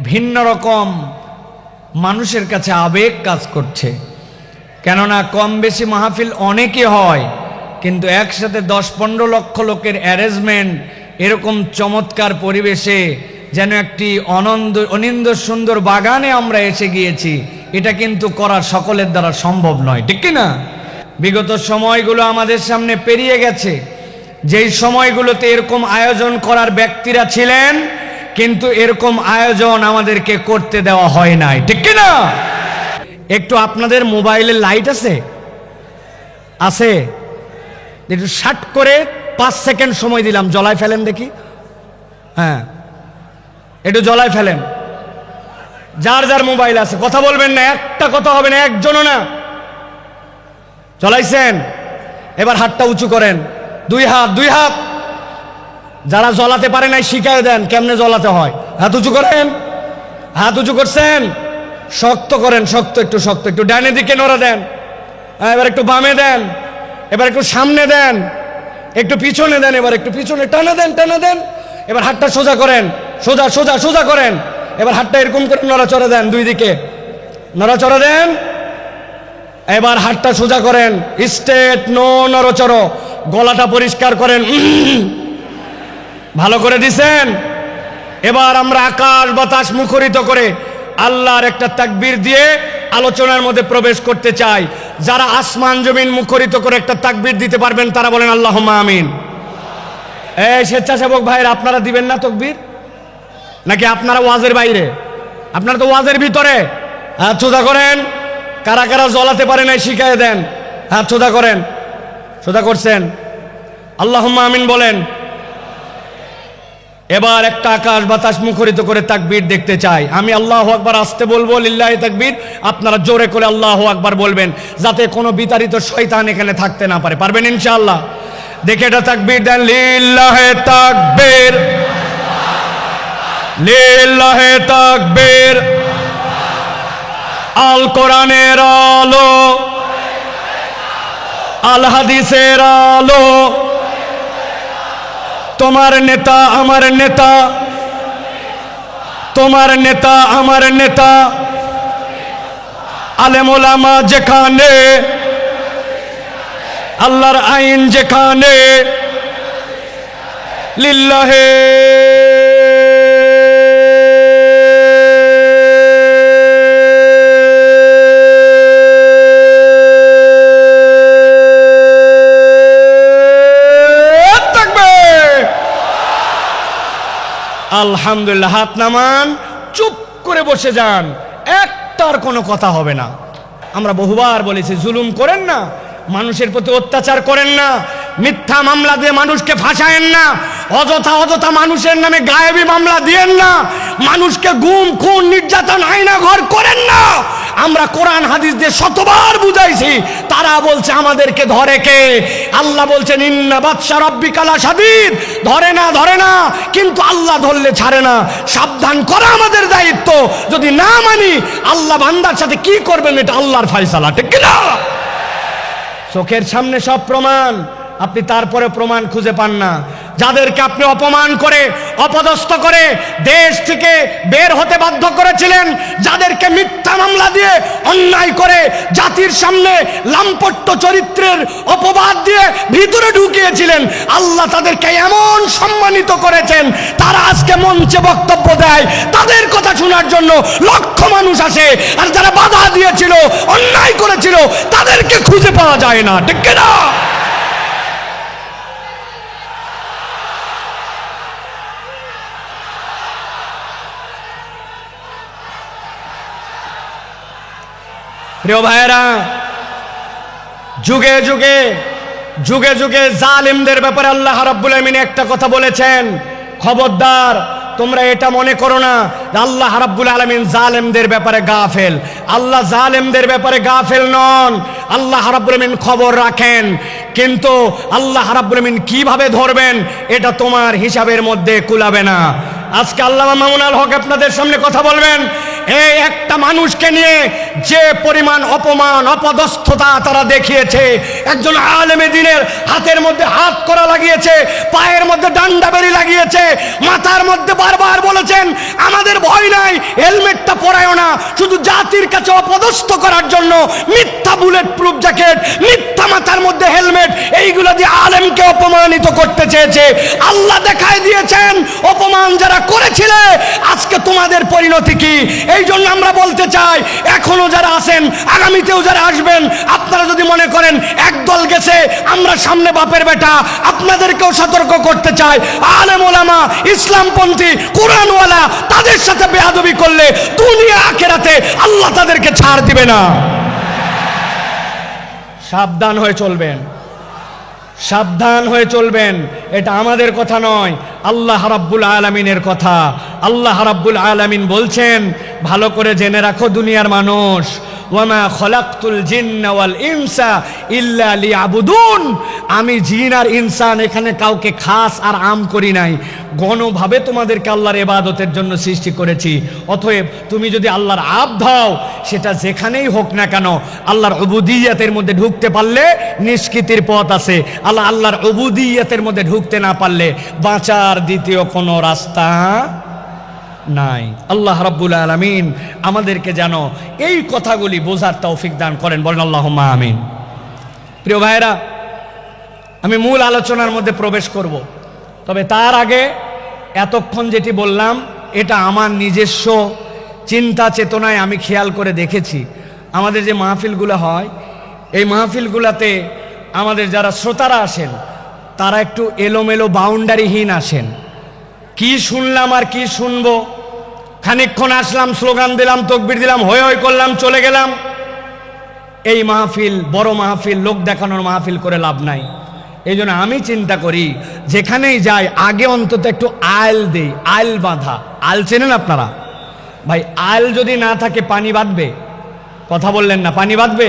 ভিন্ন রকম মানুষের কাছে আবেগ কাজ করছে। কেননা কম বেশি মাহফিল অনেকই হয়, কিন্তু একসাথে 10-15 লক্ষ লোকের অ্যারেঞ্জমেন্ট এরকম চমৎকার পরিবেশে যেন একটি অনিন্দ সুন্দর বাগানে আমরা এসে গিয়েছি, এটা কিন্তু করা সকলের দ্বারা সম্ভব নয়, ঠিক কি না? বিগত সময়গুলো আমাদের সামনে পেরিয়ে গেছে, যেই সময়গুলোতে এরকম আয়োজন করার ব্যক্তিরা ছিলেন, কিন্তু এরকম আয়োজন আমাদেরকে করতে দেওয়া হয় নাই, ঠিক কি না? একটু আপনাদের মোবাইলের লাইট আছে আছে একটু শার্ট করে 5 সেকেন্ড সময় দিলাম, জ্বলায় ফেলেন দেখি। হ্যাঁ, একটু জ্বলায় ফেলেন। যার যার মোবাইল আছে কথা বলবেন না, একটা কথা হবে না, একজনও না। জ্বলাইছেন? এবার হাতটা উঁচু করেন, 2 হাত। যারা জ্বলাতে পারে নাই শিখায় দেন কেমনে জ্বলাতে হয়। হাত উঁচু করেন, হাত উঁচু করছেন, শক্ত করেন, শক্ত, একটু ডানে দিকে নড়া দেন। এবার একটু বামে দেন, এবার একটু সামনে দেন, একটু পিছনে দেন, এবার একটু পিছনে টানা দেন। এবার হাতটা সোজা করেন, সোজা করেন। এবার হাতটা এরকম করে নড়াচড়া দেন, 2 দিকে নড়াচড়া দেন। এবার হাতটা সোজা করেন, স্ট্রেট, নো নড়াচড়া। গলাটা পরিষ্কার করেন, ভালো করে দিছেন। এবার আমরা আকাশ বাতাস মুখরিত করে আল্লাহর একটা তাকবীর দিয়ে আলোচনার মধ্যে প্রবেশ করতে চাই। যারা আসমান জমিন মুখরিত করে একটা তাকবীর দিতে পারবেন তারা বলেন আল্লাহুম্মা আমিন। এই স্বেচ্ছাসেবক ভাইরা, আপনারা দিবেন না তাকবীর? নাকি আপনারা ওয়াজের বাইরে? আপনারা তো ওয়াজের ভিতরে। হাত সোজা করেন। কারা কারা জ্বলাতে পারে নাই শিখায় দেন। হাত সোজা করেন, সোজা করছেন, আল্লাহুম্মা আমিন বলেন। এবার একটা আকাশ বাতাস মুখরিত করে তাকবীর দেখতে চাই। আমি আল্লাহু আকবার আসতে বলবো, লিল্লাহি তাকবীর, আপনারা জোরে করে আল্লাহু আকবার বলবেন, যাতে কোনো বিতাড়িত শয়তান এখানে থাকতে না পারে। পারবেন ইনশাআল্লাহ? দেখে এটা তাকবীর দেন, লিল্লাহি তাকবীর, লিল্লাহি তাকবীর। আল কোরআনের আলো, আল হাদিসের আলো, তোমার নেতা আমার নেতা, তোমার নেতা আমার নেতা, আলেম ওলামা যেখানে, আল্লাহর আইন যেখানে, লিল্লাহে আলহামদুলিল্লাহ। হাত নামান, চুপ করে বসে যান, একটার কোনো কথা হবে না। আমরা বহুবার বলেছি, জুলুম করেন না, মানুষের প্রতি অত্যাচার করেন না, মিথ্যা মামলা দিয়ে মানুষকে ফাঁসায়েন না, অযথা মানুষের নামে গায়েবী মামলা দিয়েন না, মানুষকে গুম খুন নির্যাতন আয়না ঘর করেন না। আমরা কোরআন হাদিস দিয়ে শতবার বুঝাইছি, তারা বলছে আমাদেরকে ধরে কে? আল্লাহ বলছেন ইন্না বাতশা রাব্বিকা লাশাদীদ, ধরে না, কিন্তু আল্লাহ ধরলে ছাড়ে না। সাবধান করা আমাদের দায়িত্ব। যদি না মানি, আল্লাহ বান্দার সাথে কি করবেন এটা আল্লাহর ফয়সালা, ঠিক কি না? চোখের সামনে সব প্রমাণ, আপনি তারপরে প্রমাণ খুঁজে পান না। যাদেরকে আপনি অপমান করে, অপদস্থ করে দেশ থেকে বের হতে বাধ্য করেছিলেন, যাদেরকে মিথ্যা মামলা দিয়ে অন্যায় করে জাতির সামনে লাম্পট্য চরিত্রের অপবাদ দিয়ে ভিতরে ঢুকিয়েছিলেন, আল্লাহ তাদেরকে এমন সম্মানিত করেছেন, তারা আজকে মঞ্চে বক্তব্য দেয়, তাদের কথা শোনার জন্য লক্ষ মানুষ আসে। আর যারা বাধা দিয়েছিল, অন্যায় করেছিল, তাদেরকে খুঁজে পাওয়া যায় না, ঠিক না? প্রিয় ভাইয়েরা, যুগে যুগে জালিমদের ব্যাপারে আল্লাহ রাব্বুল আমিন একটা কথা বলেছেন, খবরদার তোমরা এটা মনে করো না আল্লাহ রাব্বুল আলামিন জালেমদের ব্যাপারে গাফেল। আল্লাহ জালেমদের ব্যাপারে গাফেল নন, আল্লাহ রাব্বুল আমিন খবর রাখেন। কিন্তু আল্লাহ রাব্বুল আমিন কিভাবে ধরবেন এটা তোমার হিসাবের মধ্যে কুলাবে না। আজকে আল্লামা মামুনুল হক আপনাদের সামনে কথা বলবেন, এই একটা মানুষকে নিয়ে যে পরিমাণ অপমান অপদস্থতা তারা দেখিয়েছে, একজন আলেমে দ্বীনের হাতের মধ্যে হাত করা লাগিয়েছে, পায়ের মধ্যে ডান্ডা বেরি লাগিয়েছে, মাথার মধ্যে বারবার বলেছেন আমাদের ভয় নাই, হেলমেটটা পরায়ও না, শুধু জাতির কাছে অপদস্থ করার জন্য মিথ্যা বুলেট প্রুফ জ্যাকেট, মিথ্যা মাথার মধ্যে হেলমেট, এইগুলো দিয়ে আলেমকে অপমানিত করতে চেয়েছে। আল্লাহ দেখায় দিয়েছেন অপমান যারা করেছিলে আজকে তোমাদের পরিণতি কি। এই জন্য আমরা বলতে চাই এখনো যারা আছেন, আগামীতেও যারা আসবেন, আপনারা যদি মনে করেন একদল গেছে আমরা সামনে বাপের বেটা, আপনাদেরকেও সতর্ক করতে চাই, আলেম ওলামা ইসলামপন্থী কোরআনওয়ালা তাদের সাথে বেয়াদবি করলে দুনিয়া আখিরাতে আল্লাহ তাদেরকে ছাড় দিবে না। সাবধান হয়ে চলবেন, সাবধান হয়ে চলবেন। এটা আমাদের কথা নয়, আল্লাহ রাব্বুল আলামিনের কথা। আল্লাহ রাব্বুল আলামিন বলছেন, ভালো করে জেনে রাখো দুনিয়ার মানুষ, ওয়ামা খলাকতুল জিন্না ওয়াল ইনসা ইল্লা লিয়াবুদুন, আমি জিন আর ইনসান এখানে কাউকে খাস আর আম করি নাই, গণভাবে তোমাদেরকে আল্লাহর ইবাদতের জন্য সৃষ্টি করেছি। অতএব তুমি যদি আল্লাহর আব্দ হও, সেটা যেখানেই হোক না কেন, আল্লাহর উবুদিয়্যাতের মধ্যে ঢুকতে পারলে নিষ্কৃতির পথ আছে। আল্লাহর উবুদিয়্যাতের মধ্যে ঢুকতে না পারলে বাঁচার দ্বিতীয় কোনো রাস্তা নাই। আল্লাহ রাব্বুল আলামিন আমাদেরকে যেন এই কথাগুলি বোঝার তৌফিক দান করেন, বলেন আল্লাহুম্মা আমিন। প্রিয় ভাইয়েরা, আমি মূল আলোচনার মধ্যে প্রবেশ করব, তবে তার আগে এতক্ষণ যেটি বললাম এটা আমার নিজস্ব চিন্তা চেতনায় আমি খেয়াল করে দেখেছি। আমাদের যে মাহফিলগুলো হয়, এই মাহফিলগুলোতে আমাদের যারা শ্রোতারা আসেন তারা একটু এলোমেলো বাউন্ডারিহীন আসেন। কি শুনলাম আর কি শুনবো, খানিকক্ষণ আসলাম, স্লোগান দিলাম, তকবির দিলাম, হই হই করলাম, চলে গেলাম। এই মাহফিল বড় মাহফিল, লোক দেখানোর মাহফিল করে লাভ নাই। এই জন্য আমি চিন্তা করি যেখানেই যাই আগে অন্তত একটু আইল দেই, আইল বাঁধা। আইল চেনেন আপনারা? ভাই আইল যদি না থাকে পানি বাঁধবে? কথা বললেন না, পানি বাঁধবে?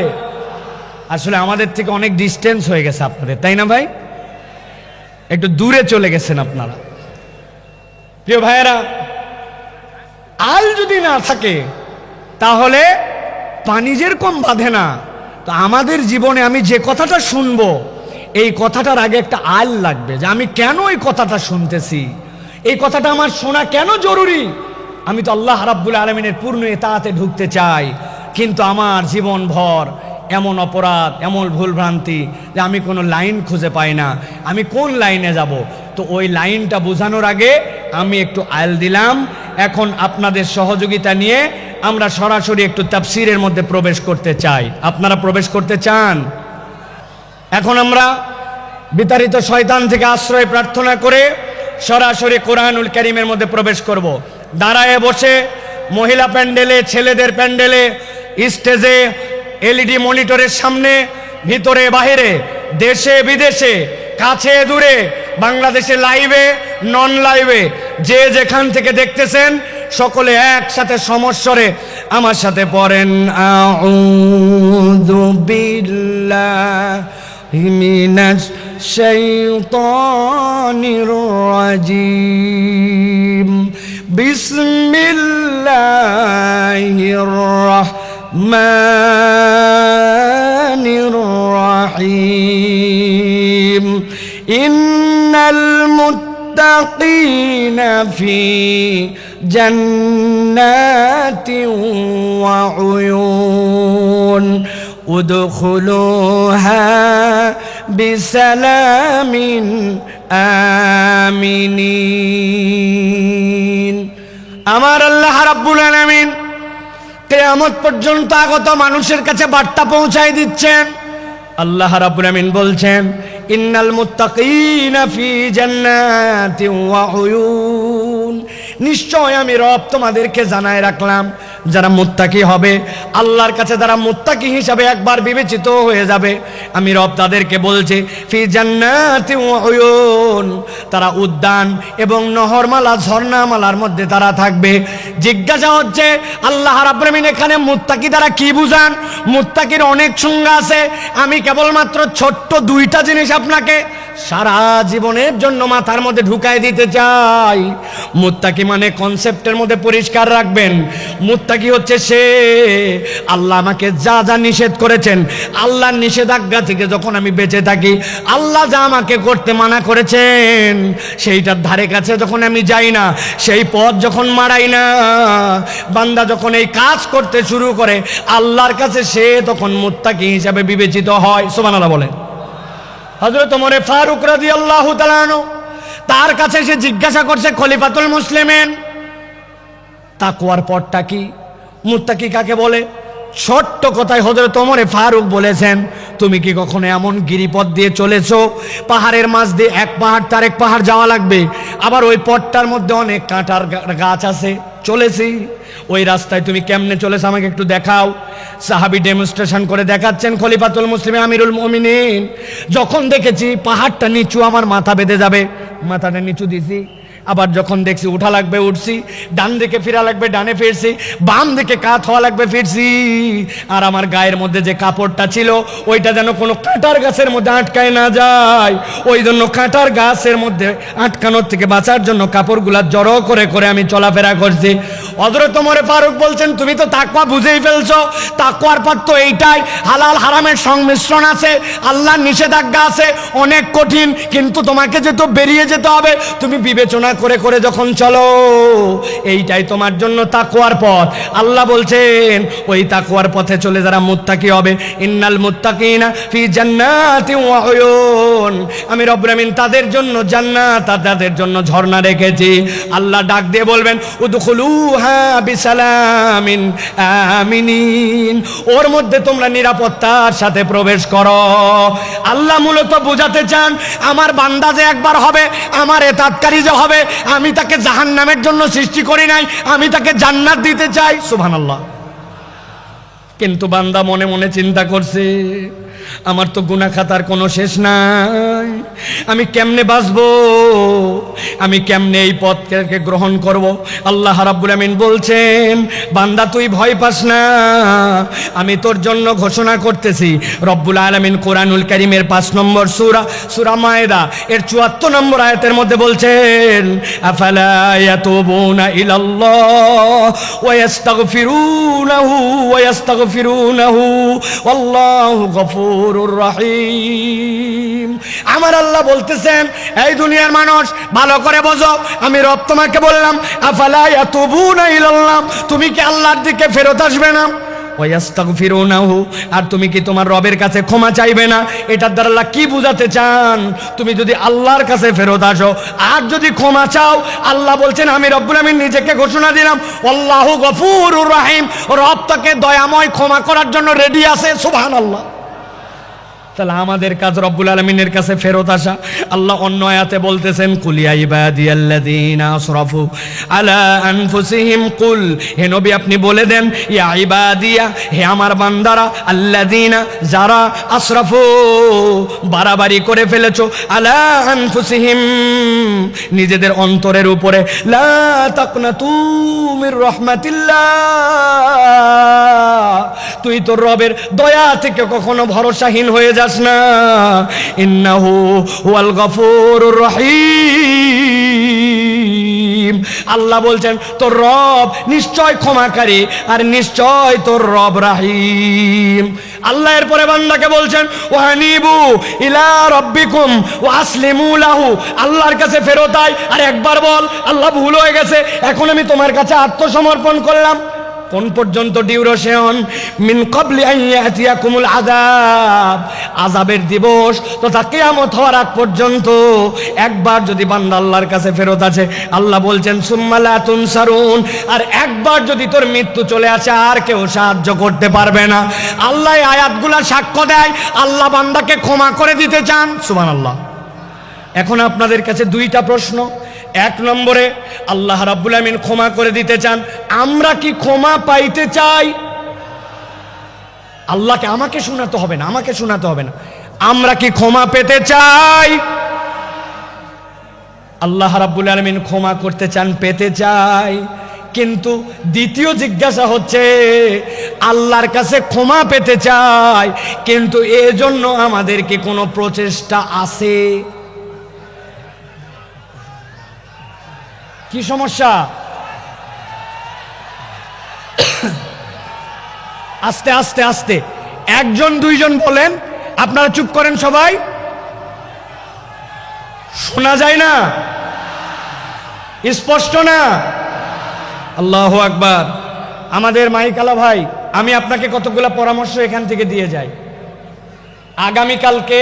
আসলে আমাদের থেকে অনেক ডিস্টেন্স হয়ে গেছে আপনাদের, তাই না ভাই? একটু দূরে চলে গেছেন আপনারা। প্রিয় ভাইয়েরা, আল যদি না থাকে তাহলে পানি যেরকম বাঁধে না, তো আমাদের জীবনে আমি যে কথাটা শুনবো এই কথাটার আগে একটা আল লাগবে, যে আমি কেন এই কথাটা শুনতেছি, এই কথাটা আমার শোনা কেন জরুরি। আমি তো আল্লাহ রাব্বুল আলামিনের পূর্ণ ইতাআতে ঢুকতে চাই, কিন্তু আমার জীবন ভর এমন অপরাধ, এমন ভুলভ্রান্তি যে আমি কোনো লাইন খুঁজে পাই না, আমি কোন লাইনে যাব। তো ওই লাইনটা বোঝানোর আগে আমি একটু আইল দিলাম। এখন আপনাদের সহযোগিতা নিয়ে আমরা সরাসরি একটু তাফসীরের মধ্যে প্রবেশ করতে চাই। আপনারা প্রবেশ করতে চান? এখন আমরা বিতাড়িত শয়তান থেকে আশ্রয় প্রার্থনা করে সরাসরি কোরআনুল কারীমের মধ্যে প্রবেশ করব। দাঁড়ায় বসে, মহিলা প্যান্ডেলে, ছেলেদের প্যান্ডেলে, স্টেজে, এলইডি মনিটরের সামনে, ভিতরে বাহিরে, দেশে বিদেশে, কাছে দূরে, বাংলাদেশে লাইভে, নন লাইভে, যে যেখান থেকে দেখতেছেন সকলে একসাথে সমস্বরে আমার সাথে পড়েন, আউযু বিল্লাহি মিনাশ শাইতানির রাজিম, বিসমিল্লাহির রাহমানির রাহিম, ইন্নাল মুত্তাকিনা ফি জান্নাতিন ওয়া উয়ুন, উদখুলুহা বিসালামিন আমিনিন। আমার আল্লাহ রাব্বুল আলামিন কিয়ামত পর্যন্ত আগত মানুষের কাছে বার্তা পৌঁছায় দিচ্ছেন। আল্লাহ রাব্বুল আলামিন বলছেন, ইন্নাল মুত্তাকিনা ফি জান্নাতিন ওয়া উয়ুন, নিশ্চয় আমি রব তোমাদেরকে জানায় রাখলাম, যারা মুত্তাকি হবে, আল্লাহর কাছে যারা মুত্তাকি হিসাবে একবার বিবেচিত হয়ে যাবে, আমি রব তাদেরকে বলছি ফি জান্নাতিন ওয়া উয়ুন, তারা উদ্যান এবং নহরমালা, ঝর্ণামালার মধ্যে তারা থাকবে। জিজ্ঞাসা হচ্ছে আল্লাহ রাব্বুল আলামিন এখানে মুত্তাকি দ্বারা কি বুঝান? মুত্তাকির অনেক সংজ্ঞা আছে, আমি কেবলমাত্র ছোট্ট দুইটা জিনিস আপনাকে সারা জীবনের জন্য মাথার মধ্যে ঢুকায় দিতে চাই। মুত্তাকি মানে কনসেপ্টের মধ্যে পরিষ্কার রাখবেন, মুত্তাকি হচ্ছে সে আল্লাহ আমাকে যা যা নিষেধ করেছেন, আল্লাহর নিষেধাজ্ঞা থেকে যখন আমি বেঁচে থাকি, আল্লাহ যা আমাকে করতে মানা করেছেন সেইটার ধারে কাছে যখন আমি যাই না, সেই পথ যখন মারাই না, বান্দা যখন এই কাজ করতে শুরু করে আল্লাহর কাছে সে তখন মুত্তাকি হিসাবে বিবেচিত হয়। সুবহানাল্লাহ বলেন। হযরত ওমর ফারুক রাদিয়াল্লাহু তাআলা আনহু তার কাছে সে জিজ্ঞাসা করছে, খলিফাতুল মুসলিমিন, তাকওয়ার পথটা কি, মুত্তাকি কাকে বলে? ছোট্ট কথায় হযরত ওমর ফারুক বলেছেন, তুমি কি কখনো এমন গিরিপথ দিয়ে চলেছো, পাহাড়ের মাঝ দিয়ে এক পাহাড় তার এক পাহাড় যাওয়া লাগবে, আবার ওই পথটার মধ্যে অনেক কাঁটার গাছ আছে, চলেছি, ওই রাস্তায় তুমি কেমনে চলেছো আমাকে একটু দেখাও। সাহাবী ডেমনস্ট্রেশন করে দেখাচ্ছেন, খলিফাতুল মুসলিমিন আমিরুল মুমিনিন, যখন দেখেছি পাহাড়টা নিচু আমার মাথা বেঁধে যাবে, মাথাটা নিচু দিছি, আবার যখন দেখছি উঠা লাগবে উঠছি, ডান দিকে ফিরা লাগবে ডানে ফিরছি, বাম দিকে কাত হওয়া লাগবে ফিরছি, আর আমার গায়ের মধ্যে যে কাপড়টা ছিল ওইটা যেন কোনো কাঁটার গাছের মধ্যে আটকায় না যায়, ওই জন্য কাঁটার গাছের মধ্যে আটকানোর থেকে বাঁচার জন্য কাপড়গুলা জড়ো করে করে আমি চলাফেরা করছি। হযরত ওমর ফারুক বলছেন, তুমি তো তাকওয়া বুঝেই ফেলছো, তাকওয়ার পথ তো এইটাই, হালাল হারামের সংমিশ্রণ আছে, আল্লাহর নিষেধাজ্ঞা আছে, অনেক কঠিন, কিন্তু তোমাকে যে তো বেরিয়ে যেতে হবে, তুমি বিবেচনা করে করে যখন চলো, এইটাই তোমার জন্য তাকওয়ার পথ। আল্লাহ বলছেন ওই তাকওয়ার পথে চলে যারা মুত্তাকি হবে, ইন্নাল মুত্তাকিনা ফি জান্নাতিন ওয়া উয়ুন, আমি রব্বুল আমিন তাদের জন্য জান্নাত আর তাদের জন্য ঝর্ণা রেখেছি। আল্লাহ ডাক দিয়ে বলবেন, উদখুলুহা বিসালামিন আমিনিন, ওর মধ্যে তোমরা নিরাপত্তার সাথে প্রবেশ করো। আল্লাহ মূলত বোঝাতে চান, আমার বান্দা যে একবার হবে, আমার এতাতকারী যে হবে, আমি তাকে জাহান্নামের জন্য সৃষ্টি করি নাই, আমি তাকে জান্নাত দিতে চাই। সুবহানাল্লাহ। কিন্তু বান্দা মনে মনে চিন্তা করছে, আমার তো গুনাহ খাতার কোনো শেষ নাই, আমি কেমনে বাঁচবো, আমি কেমনে এই পথকে গ্রহণ করব। আল্লাহ রাব্বুল আমিন বলছেন, বান্দা তুই ভয় পাস না, আমি তোর জন্য ঘোষণা করতেছি। রব্বুল আলামিন কোরআনুল কারীমের 5 নম্বর সূরা, সূরা মায়েদা এর 74 নম্বর আয়াতের মধ্যে বলছেন, আফালা ইয়াতুবুনা ইলাল্লাহ ওয়া ইয়াস্তাগফিরুনাহু ওয়াল্লাহু গফুরুর রহিম। আমার আল্লাহ বলতেছেন, এই দুনিয়ার মানুষ ভালো করে বোঝো, আমি রব তোমাকে বললাম, আফালা ইয়াতুবুনা ইলাল্লাহ, তুমি কি আল্লাহর দিকে ফেরত আসবে না? ওয়াস্তাগফিরুনাহু, আর তুমি কি তোমার রবের কাছে ক্ষমা চাইবে না? এটার দ্বারা আল্লাহ কি বুঝাতে চান? তুমি যদি আল্লাহর কাছে ফেরত আসো আর যদি ক্ষমা চাও, আল্লাহ বলছেন আমি রব্বুল আমিন নিজেকে ঘোষণা দিলাম, আল্লাহু গফুরুর রহিম, রব তাকে দয়াময় ক্ষমা করার জন্য রেডি আছে। সুবহানাল্লাহ। তাহলে আমাদের কাজ রব্বুল আলামিনের কাছে ফেরত আসা। আল্লাহ অন্য আয়াতে বলতেছেন, কুল ইয়া ইবাদিয়াল্লাযীনা আসরাফু আলা আনফুসিহিম, কুল, হে নবী আপনি বলে দেন, ইয়া ইবাদিয়া, হে আমার বান্দারা, আল্লাযীনা, যারা, আসরাফু, বাড়াবাড়ি করে ফেলেছো, আলা আনফুসিহিম, নিজেদের অন্তরের উপরে, লা তাকনাতু মির রাহমাতিল্লাহ, তুই তোর রবের দয়া থেকে কখনো ভরসাহীন হয়ে যাস না, ইন্নাহু হুয়াল গফুরুর রহিম। আল্লাহ বলছেন তোর রব নিশ্চয় ক্ষমাকারী আর নিশ্চয় তোর রব রহিম। আল্লাহ এরপরে বান্দাকে বলছেন, ওয়ানিবু ইলা রাব্বিকুম ওয়া আসলিমু লাহু, আল্লাহর কাছে ফেরত আয় আর একবার বল, আল্লাহ ভুল হয়ে গেছে, এখন আমি তোমার কাছে আত্মসমর্পণ করলাম। কোন পর্যন্ত ডিউরেশন? মিন ক্বাবলি আন ইয়াতিয়াকুমুল আযাব, আযাবের দিবস তথা কিয়ামত হওয়ার আগ পর্যন্ত একবার যদি বান্দা আল্লাহর কাছে ফেরত আসে, আল্লাহ বলছেন সুম্মা লা তুনসারুন, আর একবার যদি তোর মৃত্যু চলে আসে আর কেউ সাহায্য করতে পারবে না। আল্লাহ এই আয়াতগুলা সাক্ষ্য দেয় আল্লাহ বান্দাকে ক্ষমা করে দিতে চান। সুবহানাল্লাহ। এখন আপনাদের কাছে দুইটা প্রশ্ন। এক নম্বরে, আল্লাহ রাব্বুল আমিন ক্ষমা করে দিতে চান, আমরা কি ক্ষমা পাইতে চাই? আল্লাহকে আমাকে শোনাতে হবে না, আমাকে শোনাতে হবে না, আমরা কি ক্ষমা পেতে চাই? আল্লাহ রাব্বুল আমিন ক্ষমা করতে চান, পেতে চাই। কিন্তু দ্বিতীয় জিজ্ঞাসা হচ্ছে, আল্লাহর কাছে ক্ষমা পেতে চাই, কিন্তু এজন্য আমাদের কি কোনো প্রচেষ্টা আছে? কি সমস্যা? আস্তে আস্তে আস্তে, একজন দুইজন বলেন, আপনারা চুপ করেন সবাই, শোনা যায় না, স্পষ্ট না? আল্লাহু আকবার। আমাদের মাইকালা ভাই, আমি আপনাকে কতগুলো পরামর্শ এখান থেকে দিয়ে যাই। আগামীকালকে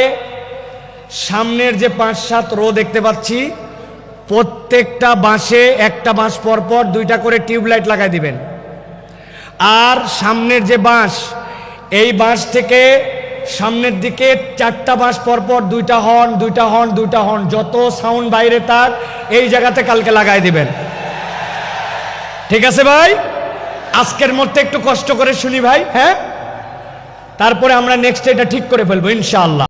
সামনের যে 5-7 রো দেখতে পাচ্ছি, প্রত্যেকটা বাঁশে একটা বাঁশ পরপর 2টা করে টিউবলাইট লাগাই দিবেন। আর সামনের যে বাঁশ, এই বাঁশ থেকে সামনের দিকে 4টা বাঁশ পরপর 2টা হর্ন 2টা হর্ন 2টা হর্ন, যত সাউন্ড বাইরে তার এই জায়গাতে কালকে লাগাই দিবেন। ঠিক আছে ভাই? আজকের মধ্যে একটু কষ্ট করে শুনি ভাই, হ্যাঁ? তারপরে আমরা নেক্সট এটা ঠিক করে ফেলবো ইনশাআল্লাহ।